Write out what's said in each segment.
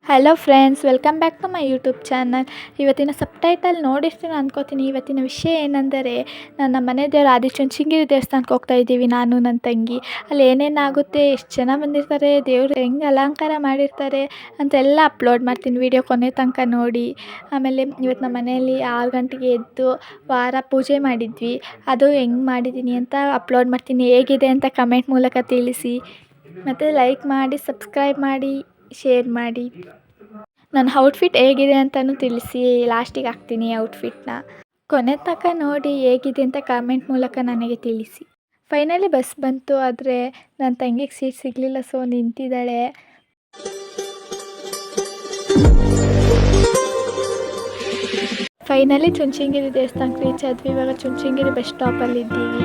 Hello friends, welcome back to my YouTube channel. ಇವತ್ತಿನ subtitle ನೋಡಿರ್ತೀನಿ ಅಂದ್ಕೋತೀನಿ. ಇವತ್ತಿನ ವಿಷಯ ಏನೆಂದರೆ, ನನ್ನ ಮನೆ ದೇವರು ಆದಿಚುಂಚನಗಿರಿ ದೇವಸ್ಥಾನಕ್ಕೆ ಹೋಗ್ತಾ ಇದ್ದೀವಿ, ನಾನು ನನ್ನ ತಂಗಿ. ಅಲ್ಲಿ ಏನೇನಾಗುತ್ತೆ, ಎಷ್ಟು ಜನ ಬಂದಿರ್ತಾರೆ, ದೇವರು ಹೆಂಗೆ ಅಲಂಕಾರ ಮಾಡಿರ್ತಾರೆ ಅಂತೆಲ್ಲ ಅಪ್ಲೋಡ್ ಮಾಡ್ತೀನಿ. ವಿಡಿಯೋ ಕೊನೆ ತನಕ ನೋಡಿ. ಆಮೇಲೆ ಇವತ್ತು ನಮ್ಮ ಮನೆಯಲ್ಲಿ 6 ಗಂಟೆಗೆ ಎದ್ದು ವಾರ ಪೂಜೆ ಮಾಡಿದ್ವಿ. ಅದು ಹೆಂಗೆ ಮಾಡಿದ್ದೀನಿ ಅಂತ ಅಪ್ಲೋಡ್ ಮಾಡ್ತೀನಿ. ಹೇಗಿದೆ ಅಂತ ಕಮೆಂಟ್ ಮೂಲಕ ತಿಳಿಸಿ. ಮತ್ತು ಲೈಕ್ ಮಾಡಿ, ಸಬ್ಸ್ಕ್ರೈಬ್ ಮಾಡಿ, ಶೇರ್ ಮಾಡಿ. ನನ್ನ ಔಟ್ಫಿಟ್ ಹೇಗಿದೆ ಅಂತಲೂ ತಿಳಿಸಿ. ಲಾಸ್ಟಿಗೆ ಹಾಕ್ತೀನಿ ಔಟ್ಫಿಟ್ನ. ಕೊನೆ ತನಕ ನೋಡಿ ಹೇಗಿದೆ ಅಂತ ಕಾಮೆಂಟ್ ಮೂಲಕ ನನಗೆ ತಿಳಿಸಿ. ಫೈನಲಿ ಬಸ್ ಬಂತು, ಆದರೆ ನನ್ನ ತಂಗಿಗೆ ಸೀಟ್ ಸಿಗಲಿಲ್ಲ, ಸೊ ನಿಂತಿದ್ದಾಳೆ. ಫೈನಲಿ ಚುಂಚನಗಿರಿ ದೇವಸ್ಥಾನಕ್ಕೆ ರೀಚ್ ಆದ್ವಿ. ಇವಾಗ ಚುಂಚನಗಿರಿ ಬಸ್ ಸ್ಟಾಪಲ್ಲಿ ಇದ್ದೀವಿ.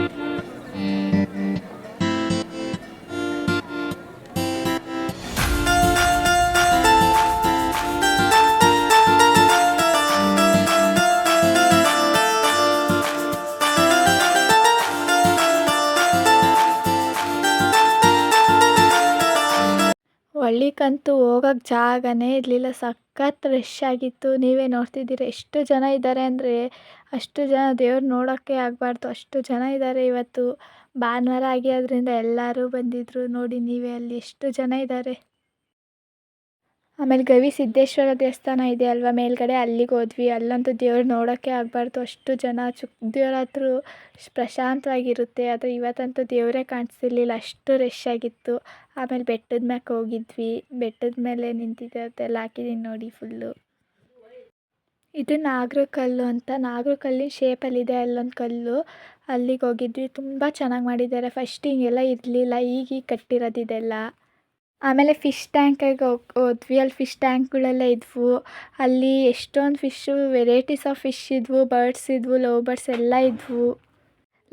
ಒಳ್ಳಿಗಂತೂ ಹೋಗೋಕ್ಕೆ ಜಾಗನೇ ಇರಲಿಲ್ಲ. ಸಖತ್ ರಶ್ ಆಗಿತ್ತು. ನೀವೇ ನೋಡ್ತಿದ್ದೀರ ಎಷ್ಟು ಜನ ಇದ್ದಾರೆ ಅಂದರೆ, ಅಷ್ಟು ಜನ ದೇವ್ರು ನೋಡೋಕ್ಕೆ ಆಗಬಾರ್ದು, ಅಷ್ಟು ಜನ ಇದ್ದಾರೆ. ಇವತ್ತು ಭಾನುವಾರ ಆಗಿರೋದ್ರಿಂದ ಎಲ್ಲರೂ ಬಂದಿದ್ದರು. ನೋಡಿ ನೀವೇ ಅಲ್ಲಿ ಎಷ್ಟು ಜನ ಇದ್ದಾರೆ. ಆಮೇಲೆ ಗವಿಸಿದ್ದೇಶ್ವರ ದೇವಸ್ಥಾನ ಇದೆ ಅಲ್ವಾ ಮೇಲ್ಗಡೆ, ಅಲ್ಲಿಗೆ ಹೋದ್ವಿ. ಅಲ್ಲಂತೂ ದೇವ್ರು ನೋಡೋಕ್ಕೆ ಆಗಬಾರ್ದು, ಅಷ್ಟು ಜನ. ದೇವ್ರ ಹತ್ರ ಪ್ರಶಾಂತವಾಗಿರುತ್ತೆ, ಆದರೆ ಇವತ್ತಂತೂ ದೇವರೇ ಕಾಣಿಸ್ತಿರ್ಲಿಲ್ಲ, ಅಷ್ಟು ರಶ್ ಆಗಿತ್ತು. ಆಮೇಲೆ ಬೆಟ್ಟದ ಮ್ಯಾಕೆ ಹೋಗಿದ್ವಿ. ಬೆಟ್ಟದ ಮೇಲೆ ನಿಂತಿದ್ದೆಲ್ಲ ಹಾಕಿದ್ದೀನಿ ನೋಡಿ ಫುಲ್ಲು. ಇದು ನಾಗರಕಲ್ಲು ಅಂತ, ನಾಗರಕಲ್ಲಿನ ಶೇಪಲ್ಲಿದೆ ಅಲ್ಲೊಂದು ಕಲ್ಲು. ಅಲ್ಲಿಗೆ ಹೋಗಿದ್ವಿ. ತುಂಬ ಚೆನ್ನಾಗಿ ಮಾಡಿದ್ದಾರೆ. ಫಸ್ಟ್ ಹಿಂಗೆಲ್ಲ ಇರಲಿಲ್ಲ, ಈಗ ಕಟ್ಟಿರೋದು ಇದೆಲ್ಲ. ಆಮೇಲೆ ಫಿಶ್ ಟ್ಯಾಂಕಿಗೆ ಹೋದ್ವಿ. ಅಲ್ಲಿ ಫಿಶ್ ಟ್ಯಾಂಕ್ಗಳೆಲ್ಲ ಇದ್ವು. ಅಲ್ಲಿ ಎಷ್ಟೊಂದು ಫಿಶ್ಶು, ವೆರೈಟೀಸ್ ಆಫ್ ಫಿಶ್ ಇದ್ವು, ಬರ್ಡ್ಸ್ ಇದ್ವು, ಲವ್ ಬರ್ಡ್ಸ್ ಎಲ್ಲ ಇದ್ವು.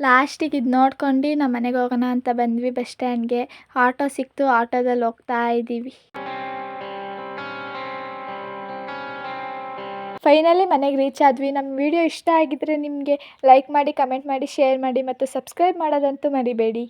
ಲಾಸ್ಟಿಗೆ ಇದು ನೋಡ್ಕೊಂಡು ನಮ್ಮ ಮನೆಗೆ ಹೋಗೋಣ ಅಂತ ಬಂದ್ವಿ ಬಸ್ ಸ್ಟ್ಯಾಂಡ್ಗೆ. ಆಟೋ ಸಿಕ್ತು, ಆಟೋದಲ್ಲಿ ಹೋಗ್ತಾ ಇದ್ದೀವಿ. ಫೈನಲಿ ಮನೆಗೆ ರೀಚ್ ಆದ್ವಿ. ನಮ್ಮ ವಿಡಿಯೋ ಇಷ್ಟ ಆಗಿದ್ದರೆ ನಿಮಗೆ ಲೈಕ್ ಮಾಡಿ, ಕಮೆಂಟ್ ಮಾಡಿ, ಶೇರ್ ಮಾಡಿ ಮತ್ತು ಸಬ್ಸ್ಕ್ರೈಬ್ ಮಾಡೋದಂತೂ ಮರಿಬೇಡಿ.